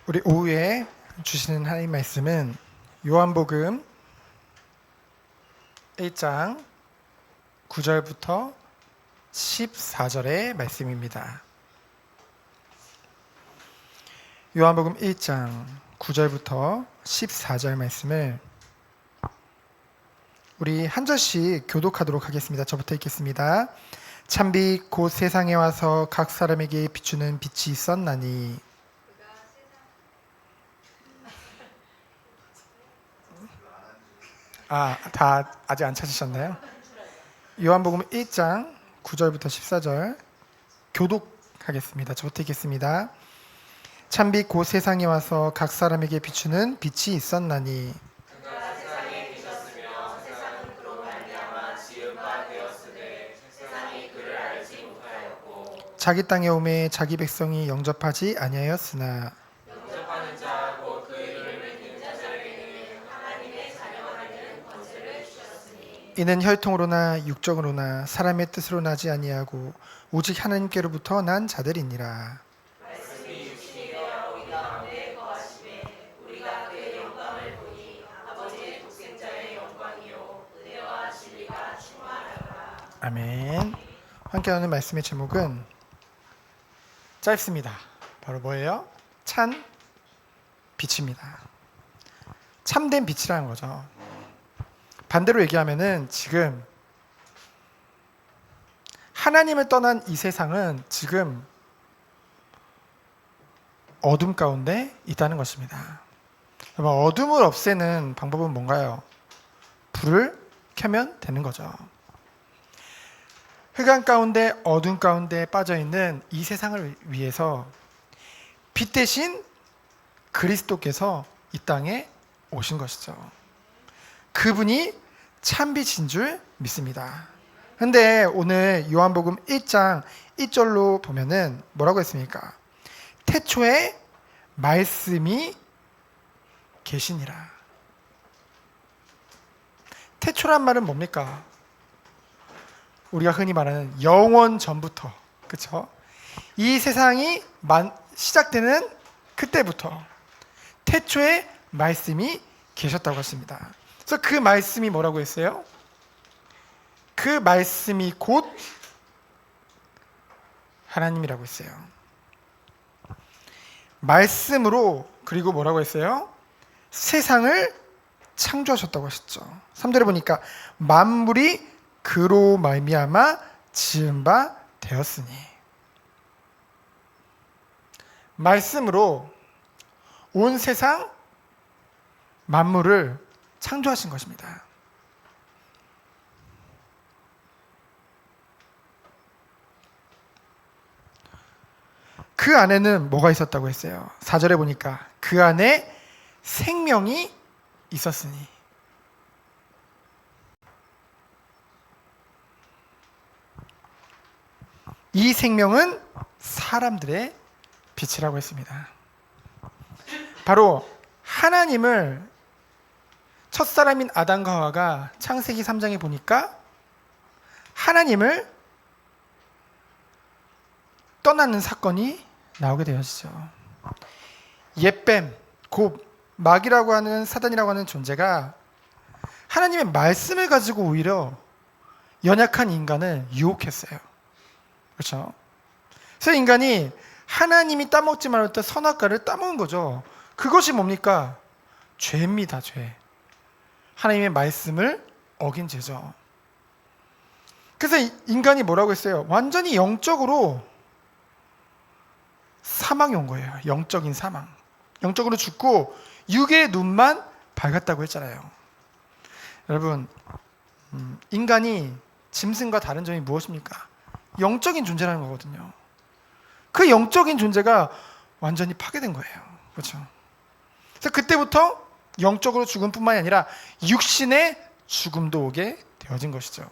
우리 오후에 주시는 하나님 말씀은 요한복음 1장 9절부터 14절의 말씀입니다. 요한복음 1장 9절부터 14절 말씀을 우리 한 절씩 교독하도록 하겠습니다. 저부터 읽겠습니다. 참빛 곧 세상에 와서 각 사람에게 비추는 빛이 있었나니 다 아직 안 찾으셨나요? 요한복음 1장 9절부터 14절 교독하겠습니다. 저부터 읽겠습니다. 참빛 곧 세상에 와서 각 사람에게 비추는 빛이 있었나니 그가 세상에 비쳤으며 세상은 그로 말미암아 지은 바 되었으되 세상이 그를 알지 못하였고 자기 땅에 오매 자기 백성이 영접하지 아니하였으나 영접하는 자 곧 그 이름을 믿는 자들에게는 하나님의 자녀가 되는 권세를 주셨으니 이는 혈통으로나 육정으로나 사람의 뜻으로 나지 아니하고 오직 하나님께로부터 난 자들이니라. 말씀이 육신이 되어 우리 가운데 거하심에 우리가 그의 영광을 보니 아버지의 독생자의 영광이요 은혜와 진리가 충만하더라. 아멘. 함께 나누는 말씀의 제목은 짧습니다. 바로 뭐예요? 찬 빛입니다. 참된 빛이라는 거죠. 반대로 얘기하면은 지금 하나님을 떠난 이 세상은 지금 어둠 가운데 있다는 것입니다. 어둠을 없애는 방법은 뭔가요? 불을 켜면 되는 거죠. 흑암 가운데 어둠 가운데 빠져있는 이 세상을 위해서 빛 대신 그리스도께서 이 땅에 오신 것이죠. 그분이 참빛인 줄 믿습니다. 근데 오늘 요한복음 1장 1절로 보면은 뭐라고 했습니까? 태초에 말씀이 계시니라. 태초란 말은 뭡니까? 우리가 흔히 말하는 영원 전부터, 그렇죠? 이 세상이 시작되는 그때부터 태초에 말씀이 계셨다고 했습니다. 그래서 그 말씀이 뭐라고 했어요? 그 말씀이 곧 하나님이라고 했어요. 말씀으로, 그리고 뭐라고 했어요? 세상을 창조하셨다고 하셨죠. 3절에 보니까 만물이 그로 말미암아 지은 바 되었으니, 말씀으로 온 세상 만물을 창조하신 것입니다. 그 안에는 뭐가 있었다고 했어요? 4절에 보니까 그 안에 생명이 있었으니, 이 생명은 사람들의 빛이라고 했습니다. 바로 하나님을 첫사람인 아담과 하와가 창세기 3장에 보니까 하나님을 떠나는 사건이 나오게 되어지죠. 옛뱀, 곧 마귀라고 하는 사단이라고 하는 존재가 하나님의 말씀을 가지고 오히려 연약한 인간을 유혹했어요. 그렇죠? 그래서 인간이 하나님이 따먹지 말았던 선악과를 따먹은 거죠. 그것이 뭡니까? 죄입니다, 죄. 하나님의 말씀을 어긴 죄죠. 그래서 인간이 뭐라고 했어요? 완전히 영적으로 사망이 온 거예요. 영적인 사망. 영적으로 죽고 육의 눈만 밝았다고 했잖아요. 여러분, 인간이 짐승과 다른 점이 무엇입니까? 영적인 존재라는 거거든요. 그 영적인 존재가 완전히 파괴된 거예요. 그렇죠? 그래서 그때부터 영적으로 죽음뿐만이 아니라 육신의 죽음도 오게 되어진 것이죠.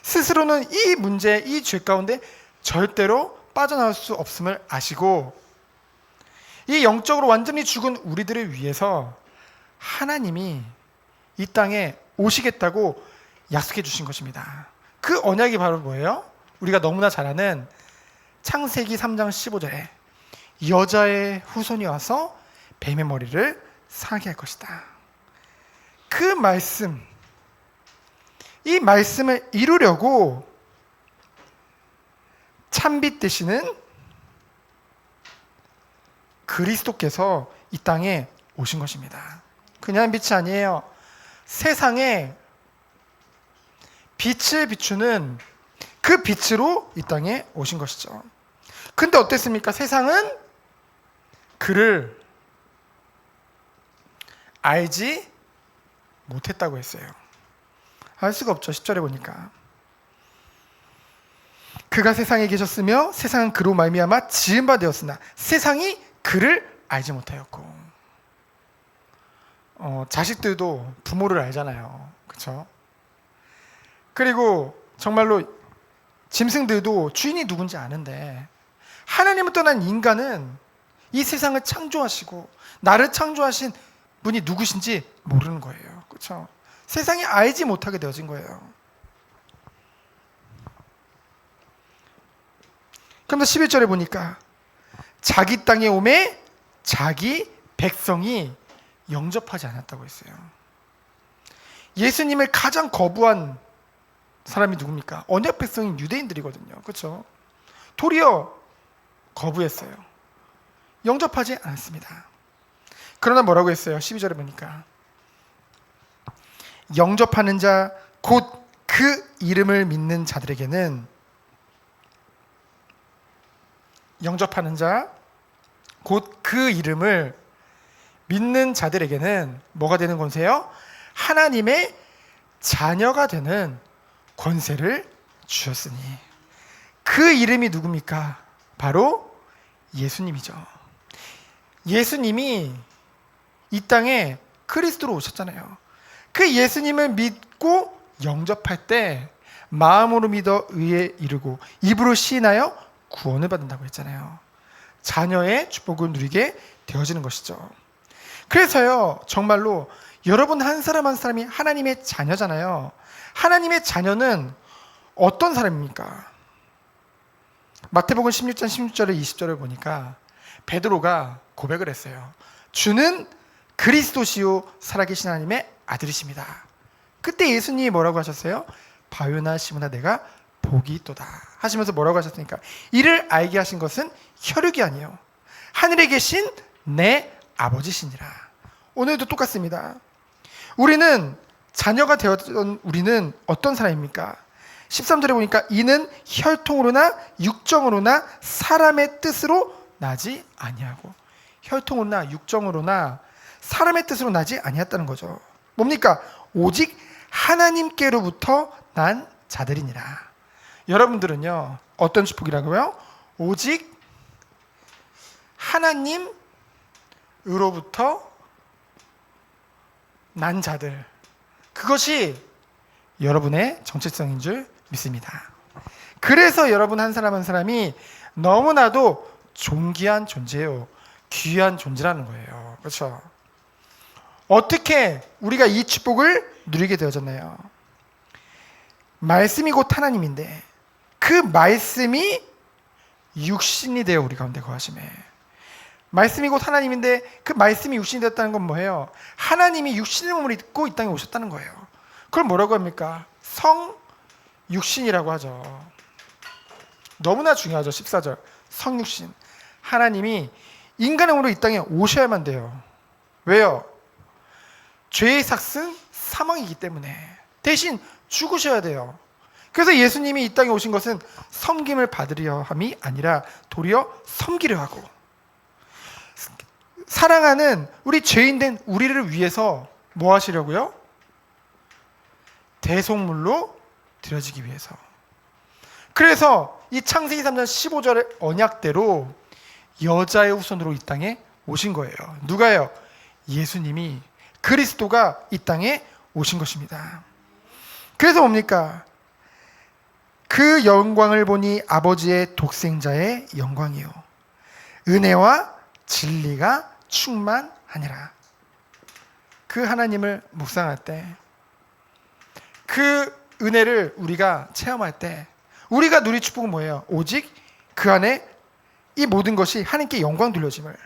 스스로는 이 문제, 이 죄 가운데 절대로 빠져나올 수 없음을 아시고, 이 영적으로 완전히 죽은 우리들을 위해서 하나님이 이 땅에 오시겠다고 약속해 주신 것입니다. 그 언약이 바로 뭐예요? 우리가 너무나 잘 아는 창세기 3장 15절에 여자의 후손이 와서 뱀의 머리를 상하게 할 것이다. 그 말씀, 이 말씀을 이루려고 참빛 되시는 그리스도께서 이 땅에 오신 것입니다. 그냥 빛이 아니에요. 세상에 빛을 비추는 그 빛으로 이 땅에 오신 것이죠. 근데 어땠습니까? 세상은 그를 알지 못했다고 했어요. 알 수가 없죠. 10절에 보니까. 그가 세상에 계셨으며 세상은 그로 말미암아 지은 바 되었으나 세상이 그를 알지 못하였고. 자식들도 부모를 알잖아요. 그렇죠? 그리고 정말로 짐승들도 주인이 누군지 아는데 하나님을 떠난 인간은 이 세상을 창조하시고 나를 창조하신 분이 누구신지 모르는 거예요. 그렇죠? 세상이 알지 못하게 되어진 거예요. 그런데 11절에 보니까 자기 땅에 오매 자기 백성이 영접하지 않았다고 했어요. 예수님을 가장 거부한 사람이 누굽니까? 언약 백성인 유대인들이거든요. 그렇죠? 도리어 거부했어요. 영접하지 않았습니다. 그러나 뭐라고 했어요? 12절에 보니까 영접하는 자 곧 그 이름을 믿는 자들에게는 영접하는 자 곧 그 이름을 믿는 자들에게는 뭐가 되는 권세요? 하나님의 자녀가 되는 권세를 주셨으니 그 이름이 누굽니까? 바로 예수님이죠. 예수님이 이 땅에 그리스도로 오셨잖아요. 그 예수님을 믿고 영접할 때 마음으로 믿어 의에 이르고 입으로 시인하여 구원을 받는다고 했잖아요. 자녀의 축복을 누리게 되어지는 것이죠. 그래서요, 정말로 여러분 한 사람 한 사람이 하나님의 자녀잖아요. 하나님의 자녀는 어떤 사람입니까? 마태복음 16장 16절에 20절을 보니까 베드로가 고백을 했어요. 주는 그리스도시요 살아계신 하나님의 아들이십니다. 그때 예수님이 뭐라고 하셨어요? 바요나 시몬아 내가 복이 있도다 하시면서 뭐라고 하셨습니까? 이를 알게 하신 것은 혈육이 아니요 하늘에 계신 내 아버지시니라. 오늘도 똑같습니다. 우리는 자녀가 되었던 우리는 어떤 사람입니까? 13절에 보니까 이는 혈통으로나 육정으로나 사람의 뜻으로 나지 아니하고, 혈통으로나 육정으로나 사람의 뜻으로 나지 아니했다는 거죠. 뭡니까? 오직 하나님께로부터 난 자들이니라. 여러분들은요 어떤 축복이라고요? 오직 하나님으로부터 난 자들, 그것이 여러분의 정체성인 줄 믿습니다. 그래서 여러분 한 사람 한 사람이 너무나도 존귀한 존재요, 귀한 존재라는 거예요. 그렇죠? 어떻게 우리가 이 축복을 누리게 되어졌나요? 말씀이 곧 하나님인데 그 말씀이 육신이 되어 우리 가운데 거하심에, 말씀이 곧 하나님인데 그 말씀이 육신이 되었다는 건 뭐예요? 하나님이 육신의 몸을 입고 이 땅에 오셨다는 거예요. 그걸 뭐라고 합니까? 성육신이라고 하죠. 너무나 중요하죠. 14절 성육신, 하나님이 인간의 몸으로 이 땅에 오셔야만 돼요. 왜요? 죄의 삭은 사망이기 때문에 대신 죽으셔야 돼요. 그래서 예수님이 이 땅에 오신 것은 섬김을 받으려 함이 아니라 도리어 섬기려 하고, 사랑하는 우리 죄인된 우리를 위해서 뭐 하시려고요? 대속물로 드려지기 위해서. 그래서 이 창세기 3장 15절의 언약대로 여자의 후손으로 이 땅에 오신 거예요. 누가요? 예수님이, 그리스도가 이 땅에 오신 것입니다. 그래서 뭡니까? 그 영광을 보니 아버지의 독생자의 영광이요 은혜와 진리가 충만하니라. 그 하나님을 묵상할 때, 그 은혜를 우리가 체험할 때 우리가 누릴 축복은 뭐예요? 오직 그 안에 이 모든 것이 하나님께 영광 돌려짐을,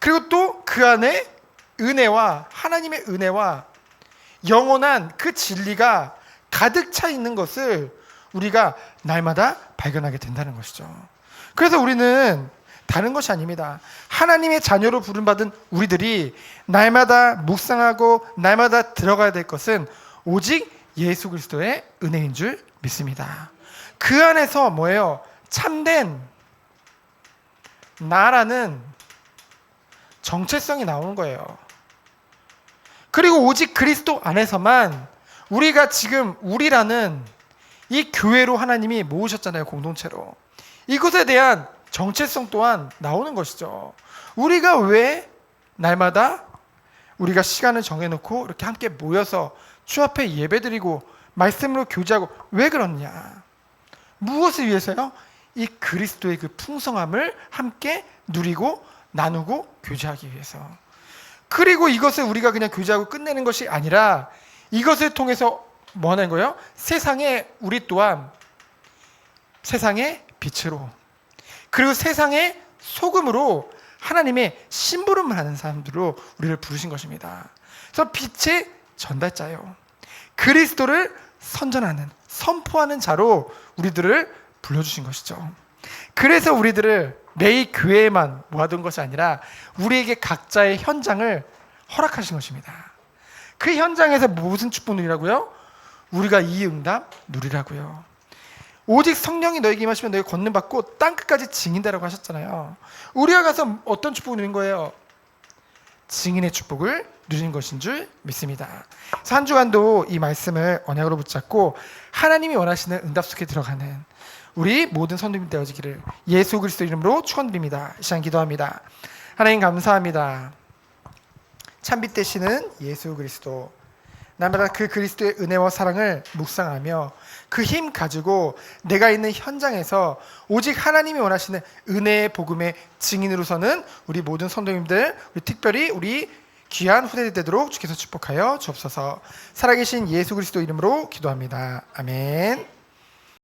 그리고 또 그 안에 은혜와 하나님의 은혜와 영원한 그 진리가 가득 차 있는 것을 우리가 날마다 발견하게 된다는 것이죠. 그래서 우리는 다른 것이 아닙니다. 하나님의 자녀로 부름받은 우리들이 날마다 묵상하고 날마다 들어가야 될 것은 오직 예수 그리스도의 은혜인 줄 믿습니다. 그 안에서 뭐예요? 참된 나라는 정체성이 나오는 거예요. 그리고 오직 그리스도 안에서만 우리가 지금 우리라는 이 교회로 하나님이 모으셨잖아요. 공동체로. 이것에 대한 정체성 또한 나오는 것이죠. 우리가 왜 날마다 우리가 시간을 정해놓고 이렇게 함께 모여서 주 앞에 예배드리고 말씀으로 교제하고 왜 그러냐? 무엇을 위해서요? 이 그리스도의 그 풍성함을 함께 누리고 나누고 교제하기 위해서. 그리고 이것을 우리가 그냥 교제하고 끝내는 것이 아니라 이것을 통해서 뭐 하는 거예요? 세상에 우리 또한 세상의 빛으로, 그리고 세상의 소금으로 하나님의 심부름을 하는 사람들로 우리를 부르신 것입니다. 그래서 빛의 전달자요, 그리스도를 선전하는, 선포하는 자로 우리들을 불러주신 것이죠. 그래서 우리들을 매일 교회에만 모아둔 것이 아니라 우리에게 각자의 현장을 허락하신 것입니다. 그 현장에서 무슨 축복 누리라고요? 우리가 이 응답 누리라고요. 오직 성령이 너에게 임하시면 너희가 권능 받고 땅끝까지 증인되라고 하셨잖아요. 우리가 가서 어떤 축복을 누린 거예요? 증인의 축복을 누리는 것인 줄 믿습니다. 그래서 한 주간도 이 말씀을 언약으로 붙잡고 하나님이 원하시는 응답 속에 들어가는 우리 모든 성도님 되어지기를 예수 그리스도 이름으로 축원드립니다. 이 시간 기도합니다. 하나님 감사합니다. 참빛 되시는 예수 그리스도, 날마다 그 그리스도의 은혜와 사랑을 묵상하며 그 힘 가지고 내가 있는 현장에서 오직 하나님이 원하시는 은혜의 복음의 증인으로서는 우리 모든 성도님들, 우리 특별히 우리 귀한 후대들 되도록 주께서 축복하여 주옵소서. 살아계신 예수 그리스도 이름으로 기도합니다. 아멘.